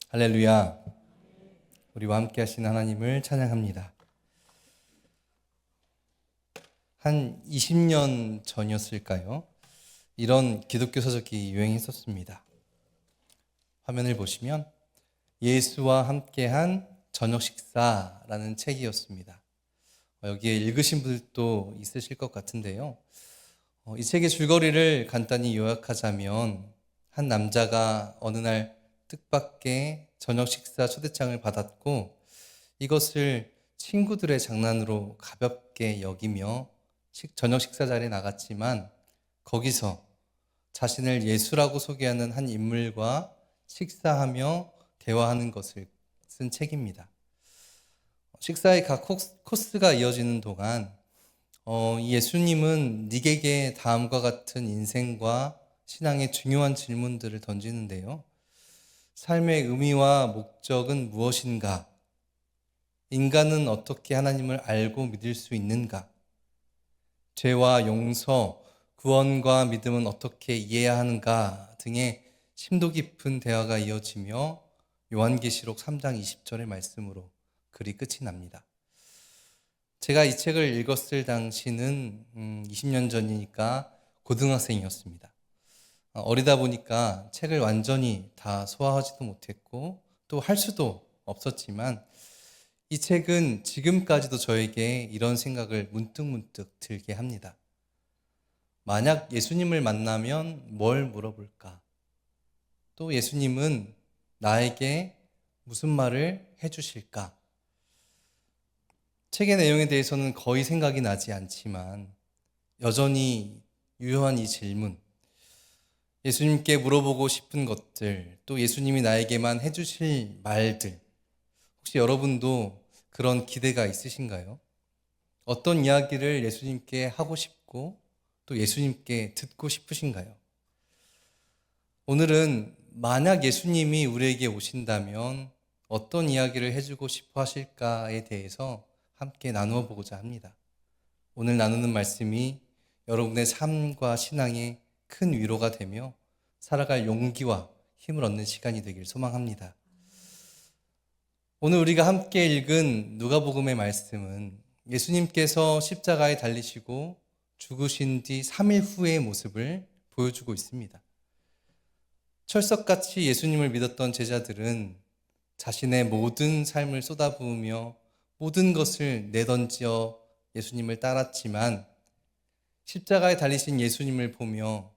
할렐루야. 우리와 함께 하신 하나님을 찬양합니다. 한 20년 전이었을까요? 이런 기독교 서적이 유행했었습니다. 화면을 보시면 예수와 함께한 저녁 식사라는 책이었습니다. 여기에 읽으신 분들도 있으실 것 같은데요. 이 책의 줄거리를 간단히 요약하자면 한 남자가 어느 날 뜻밖의 저녁 식사 초대장을 받았고 이것을 친구들의 장난으로 가볍게 여기며 저녁 식사 자리에 나갔지만 거기서 자신을 예수라고 소개하는 한 인물과 식사하며 대화하는 것을 쓴 책입니다. 식사의 각 코스가 이어지는 동안 예수님은 닉에게 다음과 같은 인생과 신앙의 중요한 질문들을 던지는데요. 삶의 의미와 목적은 무엇인가? 인간은 어떻게 하나님을 알고 믿을 수 있는가? 죄와 용서, 구원과 믿음은 어떻게 이해해야 하는가? 등의 심도 깊은 대화가 이어지며 요한계시록 3장 20절의 말씀으로 글이 끝이 납니다. 제가 이 책을 읽었을 당시는 20년 전이니까 고등학생이었습니다. 어리다 보니까 책을 완전히 다 소화하지도 못했고 또 할 수도 없었지만 이 책은 지금까지도 저에게 이런 생각을 문득문득 들게 합니다. 만약 예수님을 만나면 뭘 물어볼까? 또 예수님은 나에게 무슨 말을 해주실까? 책의 내용에 대해서는 거의 생각이 나지 않지만 여전히 유효한 이 질문, 예수님께 물어보고 싶은 것들, 또 예수님이 나에게만 해주실 말들, 혹시 여러분도 그런 기대가 있으신가요? 어떤 이야기를 예수님께 하고 싶고 또 예수님께 듣고 싶으신가요? 오늘은 만약 예수님이 우리에게 오신다면 어떤 이야기를 해주고 싶어 하실까에 대해서 함께 나누어 보고자 합니다. 오늘 나누는 말씀이 여러분의 삶과 신앙에 큰 위로가 되며 살아갈 용기와 힘을 얻는 시간이 되길 소망합니다. 오늘 우리가 함께 읽은 누가복음의 말씀은 예수님께서 십자가에 달리시고 죽으신 뒤 3일 후의 모습을 보여주고 있습니다. 철석같이 예수님을 믿었던 제자들은 자신의 모든 삶을 쏟아부으며 모든 것을 내던져 예수님을 따랐지만 십자가에 달리신 예수님을 보며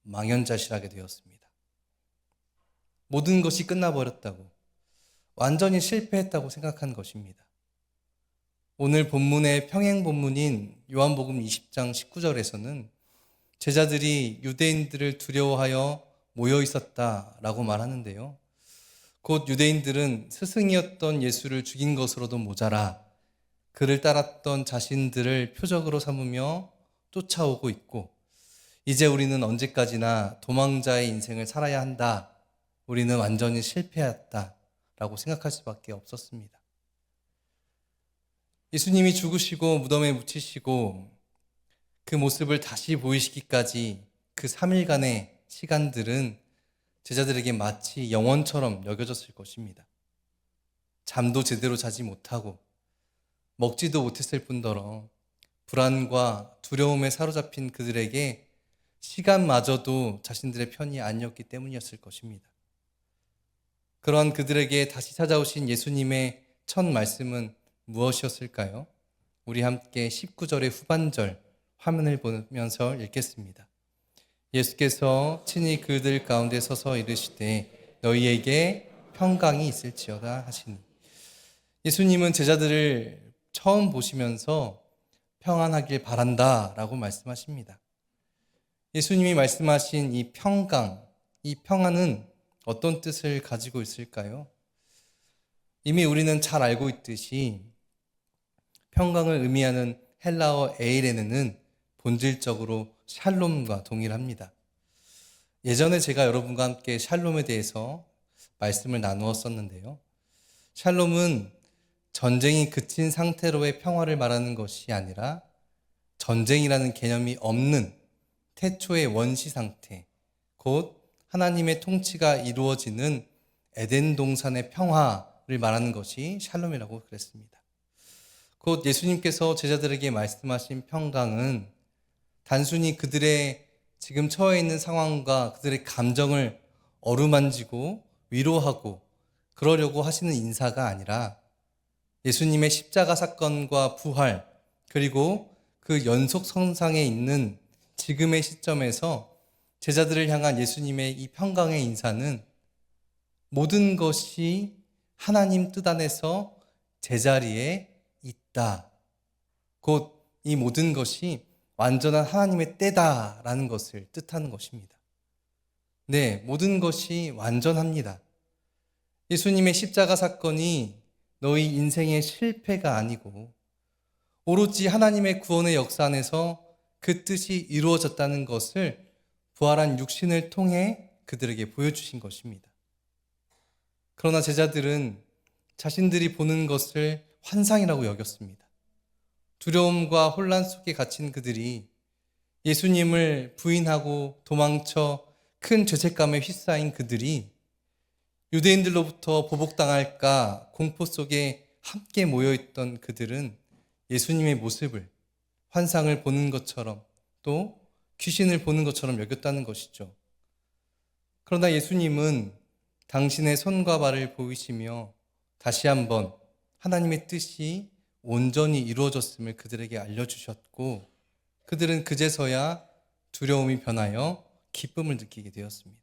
망연자실하게 되었습니다. 모든 것이 끝나버렸다고, 완전히 실패했다고 생각한 것입니다. 오늘 본문의 평행 본문인 요한복음 20장 19절에서는 제자들이 유대인들을 두려워하여 모여 있었다라고 말하는데요. 곧 유대인들은 스승이었던 예수를 죽인 것으로도 모자라 그를 따랐던 자신들을 표적으로 삼으며 쫓아오고 있고, 이제 우리는 언제까지나 도망자의 인생을 살아야 한다. 우리는 완전히 실패했다. 라고 생각할 수밖에 없었습니다. 예수님이 죽으시고 무덤에 묻히시고 그 모습을 다시 보이시기까지 그 3일간의 시간들은 제자들에게 마치 영원처럼 여겨졌을 것입니다. 잠도 제대로 자지 못하고 먹지도 못했을 뿐더러 불안과 두려움에 사로잡힌 그들에게 시간마저도 자신들의 편이 아니었기 때문이었을 것입니다. 그러한 그들에게 다시 찾아오신 예수님의 첫 말씀은 무엇이었을까요? 우리 함께 19절의 후반절 화면을 보면서 읽겠습니다. 예수께서 친히 그들 가운데 서서 이르시되 너희에게 평강이 있을지어다 하시니, 예수님은 제자들을 처음 보시면서 평안하길 바란다 라고 말씀하십니다. 예수님이 말씀하신 이 평강, 이 평안은 어떤 뜻을 가지고 있을까요? 이미 우리는 잘 알고 있듯이 평강을 의미하는 헬라어 에이레네는 본질적으로 샬롬과 동일합니다. 예전에 제가 여러분과 함께 샬롬에 대해서 말씀을 나누었었는데요. 샬롬은 전쟁이 그친 상태로의 평화를 말하는 것이 아니라 전쟁이라는 개념이 없는 태초의 원시 상태, 곧 하나님의 통치가 이루어지는 에덴 동산의 평화를 말하는 것이 샬롬이라고 그랬습니다. 곧 예수님께서 제자들에게 말씀하신 평강은 단순히 그들의 지금 처해 있는 상황과 그들의 감정을 어루만지고 위로하고 그러려고 하시는 인사가 아니라 예수님의 십자가 사건과 부활, 그리고 그 연속선상에 있는 지금의 시점에서 제자들을 향한 예수님의 이 평강의 인사는 모든 것이 하나님 뜻 안에서 제자리에 있다. 곧 이 모든 것이 완전한 하나님의 때다라는 것을 뜻하는 것입니다. 네, 모든 것이 완전합니다. 예수님의 십자가 사건이 너희 인생의 실패가 아니고 오로지 하나님의 구원의 역사 안에서 그 뜻이 이루어졌다는 것을 부활한 육신을 통해 그들에게 보여주신 것입니다. 그러나 제자들은 자신들이 보는 것을 환상이라고 여겼습니다. 두려움과 혼란 속에 갇힌 그들이 예수님을 부인하고 도망쳐 큰 죄책감에 휩싸인 그들이 유대인들로부터 보복당할까 공포 속에 함께 모여있던 그들은 예수님의 모습을 환상을 보는 것처럼 또 귀신을 보는 것처럼 여겼다는 것이죠. 그러나 예수님은 당신의 손과 발을 보이시며 다시 한번 하나님의 뜻이 온전히 이루어졌음을 그들에게 알려주셨고 그들은 그제서야 두려움이 변하여 기쁨을 느끼게 되었습니다.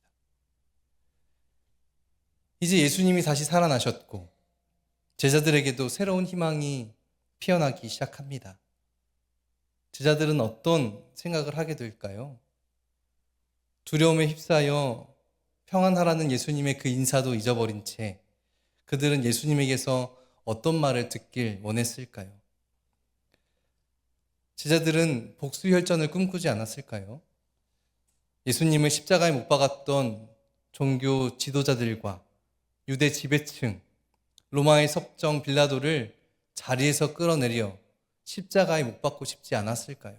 이제 예수님이 다시 살아나셨고 제자들에게도 새로운 희망이 피어나기 시작합니다. 제자들은 어떤 생각을 하게 될까요? 두려움에 휩싸여 평안하라는 예수님의 그 인사도 잊어버린 채 그들은 예수님에게서 어떤 말을 듣길 원했을까요? 제자들은 복수혈전을 꿈꾸지 않았을까요? 예수님을 십자가에 못 박았던 종교 지도자들과 유대 지배층, 로마의 섭정 빌라도를 자리에서 끌어내려 십자가에 못 박고 싶지 않았을까요?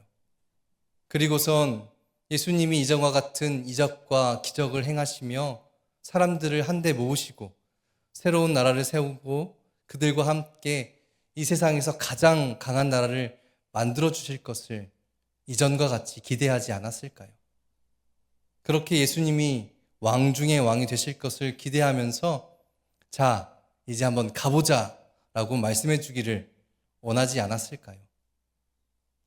그리고선 예수님이 이전과 같은 이적과 기적을 행하시며 사람들을 한데 모으시고 새로운 나라를 세우고 그들과 함께 이 세상에서 가장 강한 나라를 만들어 주실 것을 이전과 같이 기대하지 않았을까요? 그렇게 예수님이 왕 중의 왕이 되실 것을 기대하면서 자, 이제 한번 가보자 라고 말씀해 주기를 원하지 않았을까요?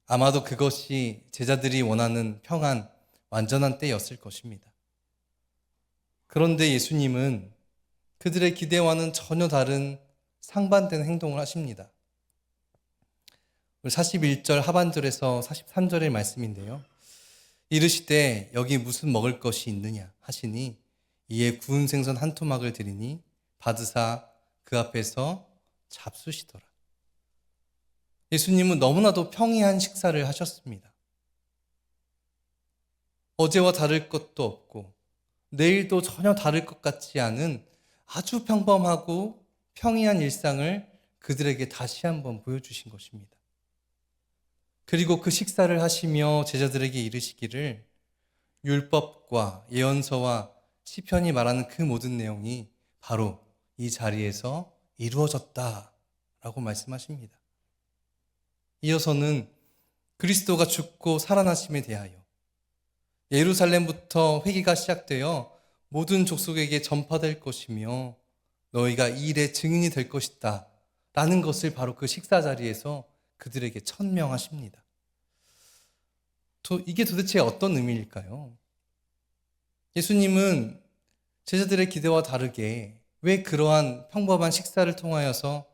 아마도 그것이 제자들이 원하는 평안, 완전한 때였을 것입니다. 그런데 예수님은 그들의 기대와는 전혀 다른 상반된 행동을 하십니다. 41절 하반절에서 43절의 말씀인데요. 이르시되 여기 무슨 먹을 것이 있느냐 하시니 이에 구운 생선 한 토막을 드리니 받으사 그 앞에서 잡수시더라. 예수님은 너무나도 평이한 식사를 하셨습니다. 어제와 다를 것도 없고 내일도 전혀 다를 것 같지 않은 아주 평범하고 평이한 일상을 그들에게 다시 한번 보여주신 것입니다. 그리고 그 식사를 하시며 제자들에게 이르시기를 율법과 예언서와 시편이 말하는 그 모든 내용이 바로 이 자리에서 이루어졌다라고 말씀하십니다. 이어서는 그리스도가 죽고 살아나심에 대하여 예루살렘부터 회개가 시작되어 모든 족속에게 전파될 것이며 너희가 이 일의 증인이 될 것이다 라는 것을 바로 그 식사 자리에서 그들에게 천명하십니다. 이게 도대체 어떤 의미일까요? 예수님은 제자들의 기대와 다르게 왜 그러한 평범한 식사를 통하여서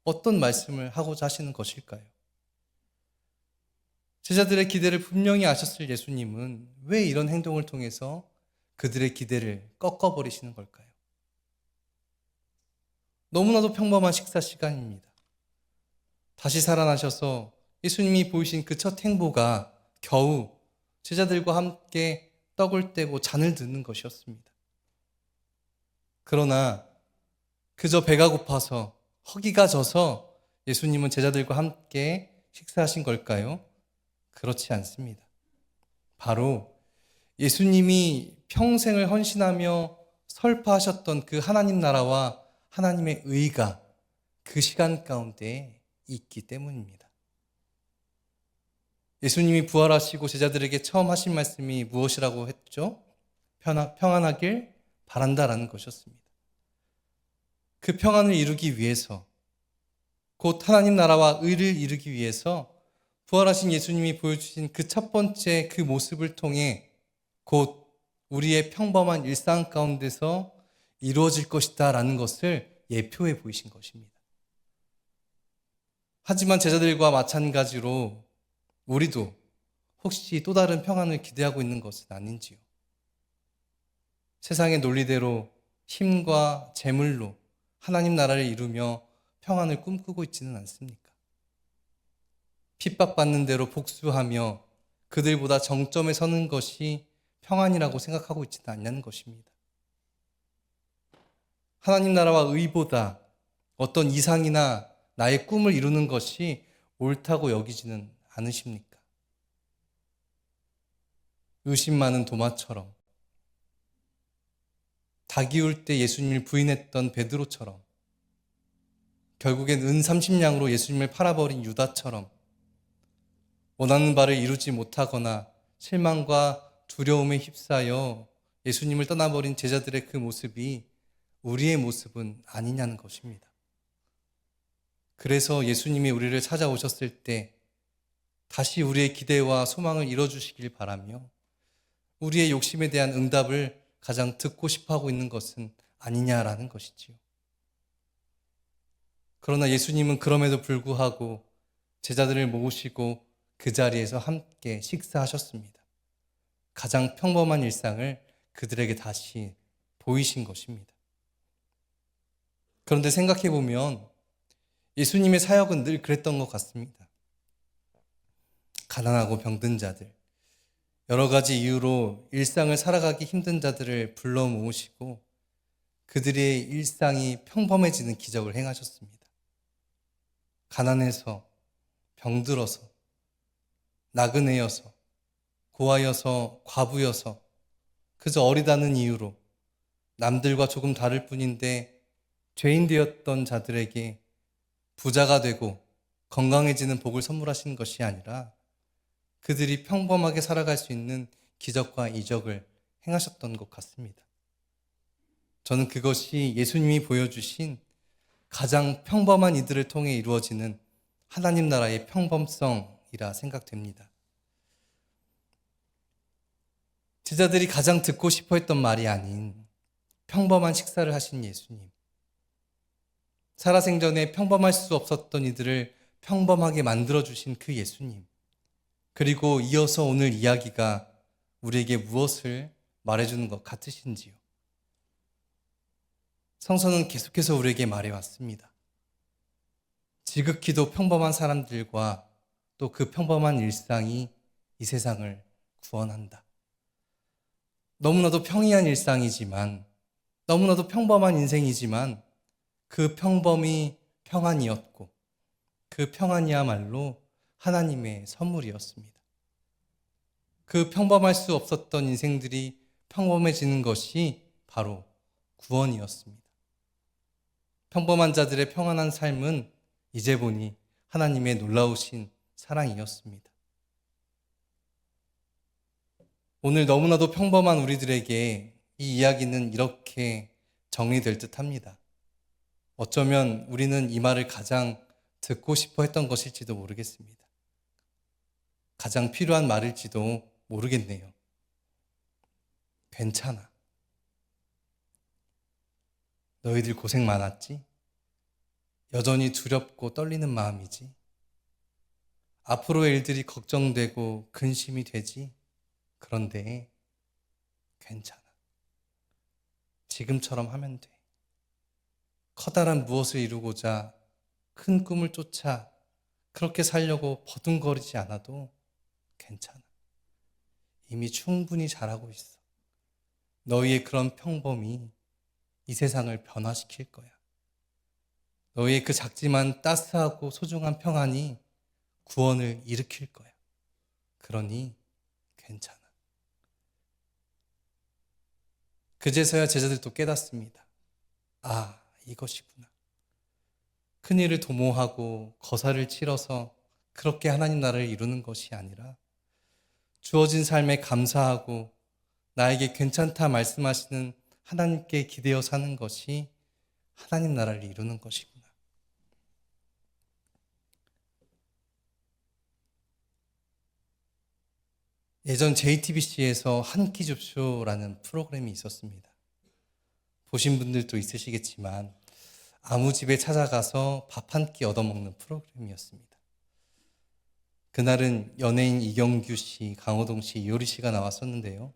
어떤 말씀을 하고자 하시는 것일까요? 제자들의 기대를 분명히 아셨을 예수님은 왜 이런 행동을 통해서 그들의 기대를 꺾어버리시는 걸까요? 너무나도 평범한 식사 시간입니다. 다시 살아나셔서 예수님이 보이신 그 첫 행보가 겨우 제자들과 함께 떡을 떼고 잔을 드는 것이었습니다. 그러나 그저 배가 고파서 허기가 져서 예수님은 제자들과 함께 식사하신 걸까요? 그렇지 않습니다. 바로 예수님이 평생을 헌신하며 설파하셨던 그 하나님 나라와 하나님의 의가 그 시간 가운데 있기 때문입니다. 예수님이 부활하시고 제자들에게 처음 하신 말씀이 무엇이라고 했죠? 평안하길 바란다라는 것이었습니다. 그 평안을 이루기 위해서, 곧 하나님 나라와 의를 이루기 위해서 부활하신 예수님이 보여주신 그 첫 번째 그 모습을 통해 곧 우리의 평범한 일상 가운데서 이루어질 것이다 라는 것을 예표해 보이신 것입니다. 하지만 제자들과 마찬가지로 우리도 혹시 또 다른 평안을 기대하고 있는 것은 아닌지요? 세상의 논리대로 힘과 재물로 하나님 나라를 이루며 평안을 꿈꾸고 있지는 않습니까? 핍박받는 대로 복수하며 그들보다 정점에 서는 것이 평안이라고 생각하고 있지는 않냐는 것입니다. 하나님 나라와 의보다 어떤 이상이나 나의 꿈을 이루는 것이 옳다고 여기지는 않으십니까? 의심 많은 도마처럼, 닭이 울 때 예수님을 부인했던 베드로처럼, 결국엔 은 30냥으로 예수님을 팔아버린 유다처럼 원하는 바를 이루지 못하거나 실망과 두려움에 휩싸여 예수님을 떠나버린 제자들의 그 모습이 우리의 모습은 아니냐는 것입니다. 그래서 예수님이 우리를 찾아오셨을 때 다시 우리의 기대와 소망을 이뤄주시길 바라며 우리의 욕심에 대한 응답을 가장 듣고 싶어하고 있는 것은 아니냐라는 것이지요. 그러나 예수님은 그럼에도 불구하고 제자들을 모으시고 그 자리에서 함께 식사하셨습니다. 가장 평범한 일상을 그들에게 다시 보이신 것입니다. 그런데 생각해보면 예수님의 사역은 늘 그랬던 것 같습니다. 가난하고 병든 자들, 여러 가지 이유로 일상을 살아가기 힘든 자들을 불러 모으시고 그들의 일상이 평범해지는 기적을 행하셨습니다. 가난해서, 병들어서, 나그네여서, 고아여서, 과부여서, 그저 어리다는 이유로 남들과 조금 다를 뿐인데 죄인 되었던 자들에게 부자가 되고 건강해지는 복을 선물하신 것이 아니라 그들이 평범하게 살아갈 수 있는 기적과 이적을 행하셨던 것 같습니다. 저는 그것이 예수님이 보여주신 가장 평범한 이들을 통해 이루어지는 하나님 나라의 평범성이라 생각됩니다. 제자들이 가장 듣고 싶어 했던 말이 아닌 평범한 식사를 하신 예수님. 살아생전에 평범할 수 없었던 이들을 평범하게 만들어주신 그 예수님. 그리고 이어서 오늘 이야기가 우리에게 무엇을 말해주는 것 같으신지요? 성서는 계속해서 우리에게 말해왔습니다. 지극히도 평범한 사람들과 또 그 평범한 일상이 이 세상을 구원한다. 너무나도 평이한 일상이지만, 너무나도 평범한 인생이지만 그 평범이 평안이었고 그 평안이야말로 하나님의 선물이었습니다. 그 평범할 수 없었던 인생들이 평범해지는 것이 바로 구원이었습니다. 평범한 자들의 평안한 삶은 이제 보니 하나님의 놀라우신 사랑이었습니다. 오늘 너무나도 평범한 우리들에게 이 이야기는 이렇게 정리될 듯 합니다. 어쩌면 우리는 이 말을 가장 듣고 싶어 했던 것일지도 모르겠습니다. 가장 필요한 말일지도 모르겠네요. 괜찮아. 너희들 고생 많았지? 여전히 두렵고 떨리는 마음이지? 앞으로의 일들이 걱정되고 근심이 되지? 그런데 괜찮아. 지금처럼 하면 돼. 커다란 무엇을 이루고자 큰 꿈을 쫓아 그렇게 살려고 버둥거리지 않아도 괜찮아. 이미 충분히 잘하고 있어. 너희의 그런 평범이 이 세상을 변화시킬 거야. 너희의 그 작지만 따스하고 소중한 평안이 구원을 일으킬 거야. 그러니 괜찮아. 그제서야 제자들도 깨닫습니다. 아, 이것이구나. 큰일을 도모하고 거사를 치러서 그렇게 하나님 나라를 이루는 것이 아니라 주어진 삶에 감사하고 나에게 괜찮다 말씀하시는 하나님께 기대어 사는 것이 하나님 나라를 이루는 것이구나. 예전 JTBC에서 한 끼 줍쇼라는 프로그램이 있었습니다. 보신 분들도 있으시겠지만 아무 집에 찾아가서 밥 한 끼 얻어먹는 프로그램이었습니다. 그날은 연예인 이경규 씨, 강호동 씨, 이효리 씨가 나왔었는데요.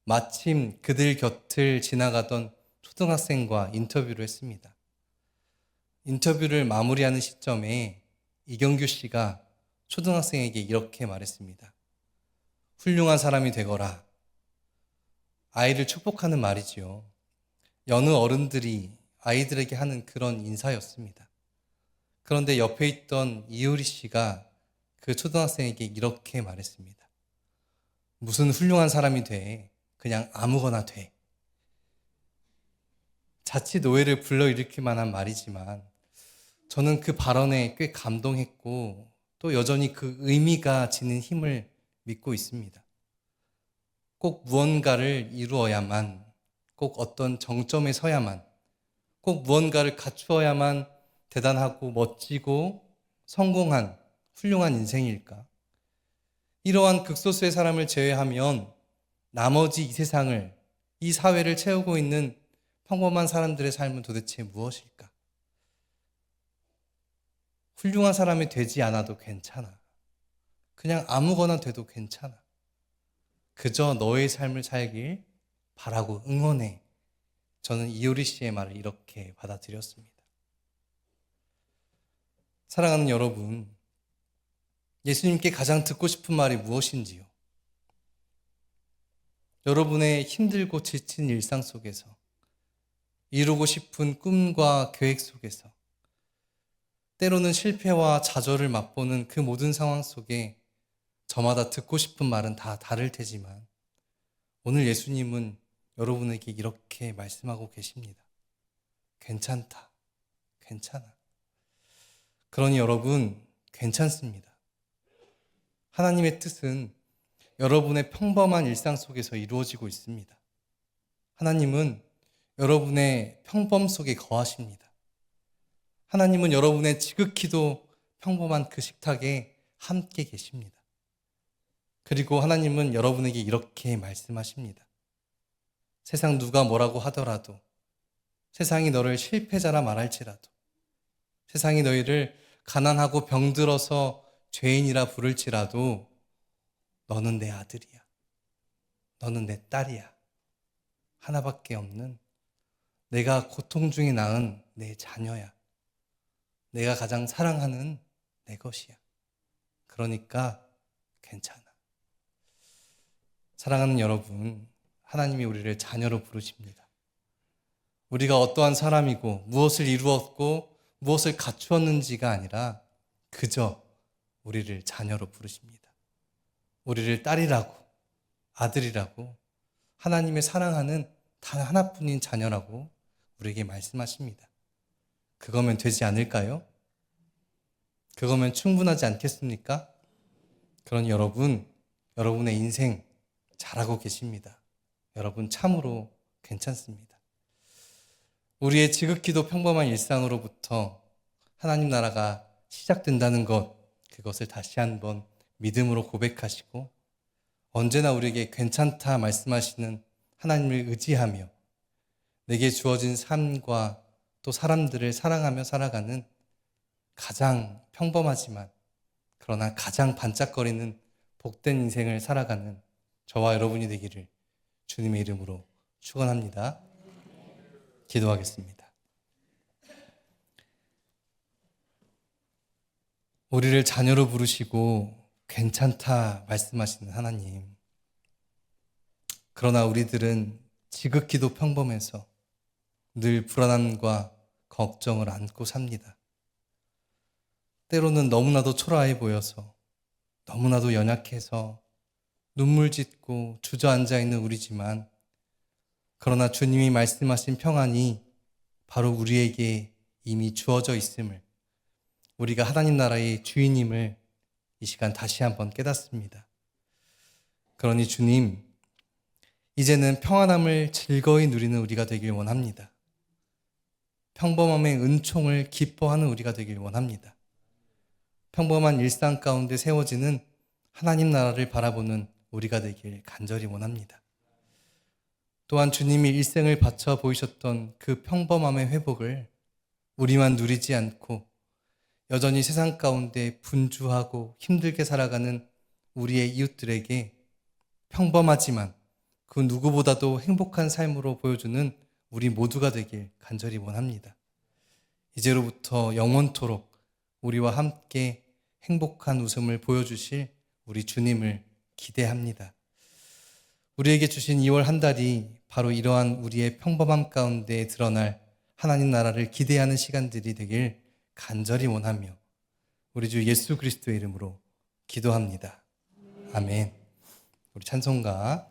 마침 그들 곁을 지나가던 초등학생과 인터뷰를 했습니다. 인터뷰를 마무리하는 시점에 이경규 씨가 초등학생에게 이렇게 말했습니다. 훌륭한 사람이 되거라. 아이를 축복하는 말이지요. 여느 어른들이 아이들에게 하는 그런 인사였습니다. 그런데 옆에 있던 이효리 씨가 그 초등학생에게 이렇게 말했습니다. 무슨 훌륭한 사람이 돼. 그냥 아무거나 돼. 자칫 오해를 불러일으킬 만한 말이지만 저는 그 발언에 꽤 감동했고 또 여전히 그 의미가 지닌 힘을 믿고 있습니다. 꼭 무언가를 이루어야만, 꼭 어떤 정점에 서야만, 꼭 무언가를 갖추어야만 대단하고 멋지고 성공한 훌륭한 인생일까? 이러한 극소수의 사람을 제외하면 나머지 이 세상을, 이 사회를 채우고 있는 평범한 사람들의 삶은 도대체 무엇일까? 훌륭한 사람이 되지 않아도 괜찮아. 그냥 아무거나 돼도 괜찮아. 그저 너의 삶을 살길 바라고 응원해. 저는 이효리 씨의 말을 이렇게 받아들였습니다. 사랑하는 여러분, 예수님께 가장 듣고 싶은 말이 무엇인지요? 여러분의 힘들고 지친 일상 속에서, 이루고 싶은 꿈과 계획 속에서, 때로는 실패와 좌절을 맛보는 그 모든 상황 속에 저마다 듣고 싶은 말은 다 다를 테지만 오늘 예수님은 여러분에게 이렇게 말씀하고 계십니다. 괜찮다. 괜찮아. 그러니 여러분, 괜찮습니다. 하나님의 뜻은 여러분의 평범한 일상 속에서 이루어지고 있습니다. 하나님은 여러분의 평범 속에 거하십니다. 하나님은 여러분의 지극히도 평범한 그 식탁에 함께 계십니다. 그리고 하나님은 여러분에게 이렇게 말씀하십니다. 세상 누가 뭐라고 하더라도, 세상이 너를 실패자라 말할지라도, 세상이 너희를 가난하고 병들어서 죄인이라 부를지라도 너는 내 아들이야. 너는 내 딸이야. 하나밖에 없는 내가 고통 중에 낳은 내 자녀야. 내가 가장 사랑하는 내 것이야. 그러니까 괜찮아. 사랑하는 여러분, 하나님이 우리를 자녀로 부르십니다. 우리가 어떠한 사람이고 무엇을 이루었고 무엇을 갖추었는지가 아니라 그저 우리를 자녀로 부르십니다. 우리를 딸이라고, 아들이라고, 하나님의 사랑하는 단 하나뿐인 자녀라고 우리에게 말씀하십니다. 그거면 되지 않을까요? 그거면 충분하지 않겠습니까? 그러니 여러분, 여러분의 인생 잘하고 계십니다. 여러분 참으로 괜찮습니다. 우리의 지극히도 평범한 일상으로부터 하나님 나라가 시작된다는 것, 그것을 다시 한번 믿음으로 고백하시고 언제나 우리에게 괜찮다 말씀하시는 하나님을 의지하며 내게 주어진 삶과 또 사람들을 사랑하며 살아가는 가장 평범하지만 그러나 가장 반짝거리는 복된 인생을 살아가는 저와 여러분이 되기를 주님의 이름으로 축원합니다. 기도하겠습니다. 우리를 자녀로 부르시고 괜찮다 말씀하시는 하나님. 그러나 우리들은 지극히도 평범해서 늘 불안함과 걱정을 안고 삽니다. 때로는 너무나도 초라해 보여서, 너무나도 연약해서 눈물 짓고 주저앉아 있는 우리지만 그러나 주님이 말씀하신 평안이 바로 우리에게 이미 주어져 있음을, 우리가 하나님 나라의 주인임을 이 시간 다시 한번 깨닫습니다. 그러니 주님, 이제는 평안함을 즐거이 누리는 우리가 되길 원합니다. 평범함의 은총을 기뻐하는 우리가 되길 원합니다. 평범한 일상 가운데 세워지는 하나님 나라를 바라보는 우리가 되길 간절히 원합니다. 또한 주님이 일생을 바쳐 보이셨던 그 평범함의 회복을 우리만 누리지 않고 여전히 세상 가운데 분주하고 힘들게 살아가는 우리의 이웃들에게 평범하지만 그 누구보다도 행복한 삶으로 보여주는 우리 모두가 되길 간절히 원합니다. 이제로부터 영원토록 우리와 함께 행복한 웃음을 보여주실 우리 주님을 기대합니다. 우리에게 주신 2월 한 달이 바로 이러한 우리의 평범함 가운데 드러날 하나님 나라를 기대하는 시간들이 되길 간절히 원하며 우리 주 예수 그리스도의 이름으로 기도합니다. 아멘. 우리 찬송가